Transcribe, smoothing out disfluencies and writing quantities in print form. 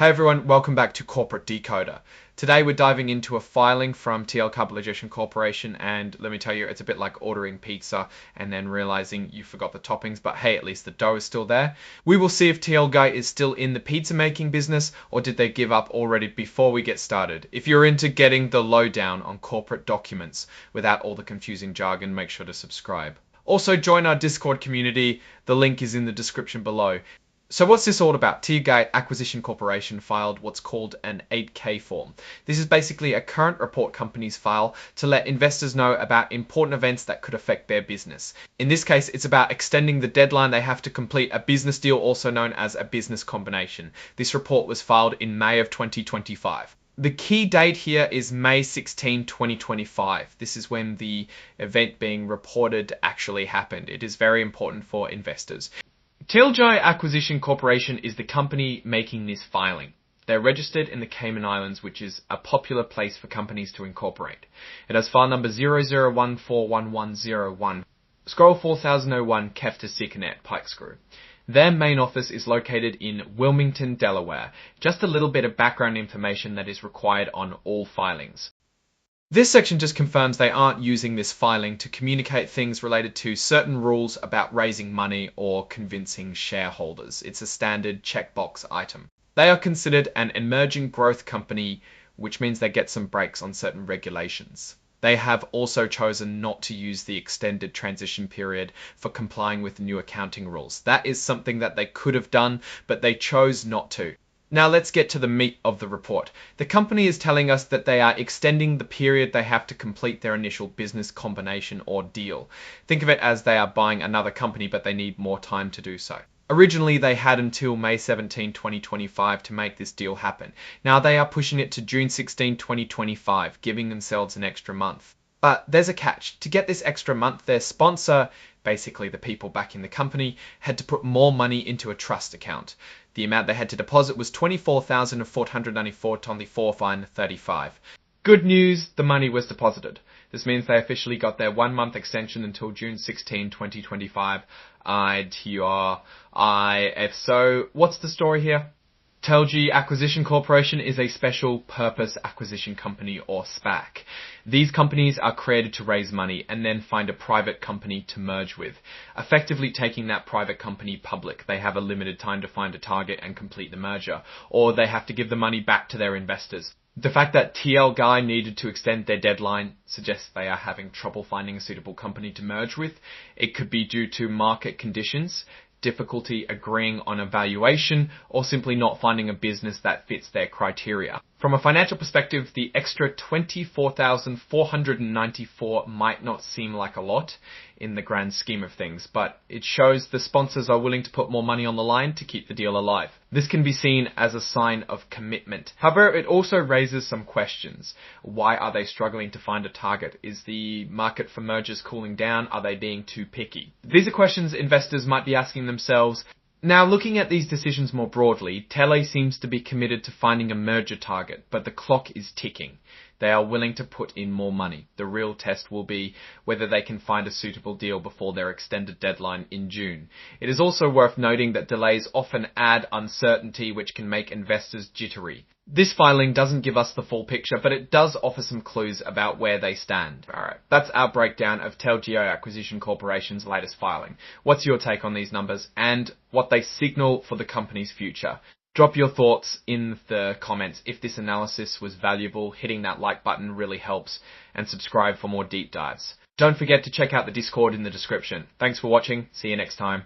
Hey everyone, welcome back to Corporate Decoder. Today we're diving into a filing from TLGY Corporation, and let me tell you, it's a bit like ordering pizza and then realizing you forgot the toppings, but hey, at least the dough is still there. We will see if TLGY is still in the pizza making business, or did they give up already before we get started. If you're into getting the lowdown on corporate documents without all the confusing jargon, make sure to subscribe. Also join our Discord community, the link is in the description below. So what's this all about? TLGY Acquisition Corporation filed what's called an 8K form. This is basically a current report companies file to let investors know about important events that could affect their business. In this case, it's about extending the deadline they have to complete a business deal, also known as a business combination. This report was filed in May of 2025. The key date here is May 16, 2025. This is when the event being reported actually happened. It is very important for investors. TLGY Acquisition Corporation is the company making this filing. They're registered in the Cayman Islands, which is a popular place for companies to incorporate. It has file number 00141101, scroll 4001 Kefta Sikanet Pike Screw. Their main office is located in Wilmington, Delaware. Just a little bit of background information that is required on all filings. This section just confirms they aren't using this filing to communicate things related to certain rules about raising money or convincing shareholders. It's a standard checkbox item. They are considered an emerging growth company, which means they get some breaks on certain regulations. They have also chosen not to use the extended transition period for complying with new accounting rules. That is something that they could have done, but they chose not to. Now let's get to the meat of the report. The company is telling us that they are extending the period they have to complete their initial business combination or deal. Think of it as they are buying another company, but they need more time to do so. Originally, they had until May 17, 2025 to make this deal happen. Now they are pushing it to June 16, 2025, giving themselves an extra month. But there's a catch. To get this extra month, their sponsor, basically the people backing the company, had to put more money into a trust account. The amount they had to deposit was $24,494.35. Good news, the money was deposited. This means they officially got their 1 month extension until June 16, 2025. If so, what's the story here? TLGY Acquisition Corporation is a special purpose acquisition company, or SPAC. These companies are created to raise money and then find a private company to merge with, effectively taking that private company public. They have a limited time to find a target and complete the merger, or they have to give the money back to their investors. The fact that TLGY needed to extend their deadline suggests they are having trouble finding a suitable company to merge with. It could be due to market conditions, difficulty agreeing on a valuation, or simply not finding a business that fits their criteria. From a financial perspective, the extra $24,494 might not seem like a lot in the grand scheme of things, but it shows the sponsors are willing to put more money on the line to keep the deal alive. This can be seen as a sign of commitment. However, it also raises some questions. Why are they struggling to find a target? Is the market for mergers cooling down? Are they being too picky? These are questions investors might be asking themselves. Now, looking at these decisions more broadly, TLGY seems to be committed to finding a merger target, but the clock is ticking. They are willing to put in more money. The real test will be whether they can find a suitable deal before their extended deadline in June. It is also worth noting that delays often add uncertainty, which can make investors jittery. This filing doesn't give us the full picture, but it does offer some clues about where they stand. Alright, that's our breakdown of TLGY Acquisition Corporation's latest filing. What's your take on these numbers and what they signal for the company's future? Drop your thoughts in the comments. If this analysis was valuable, hitting that like button really helps, and subscribe for more deep dives. Don't forget to check out the Discord in the description. Thanks for watching. See you next time.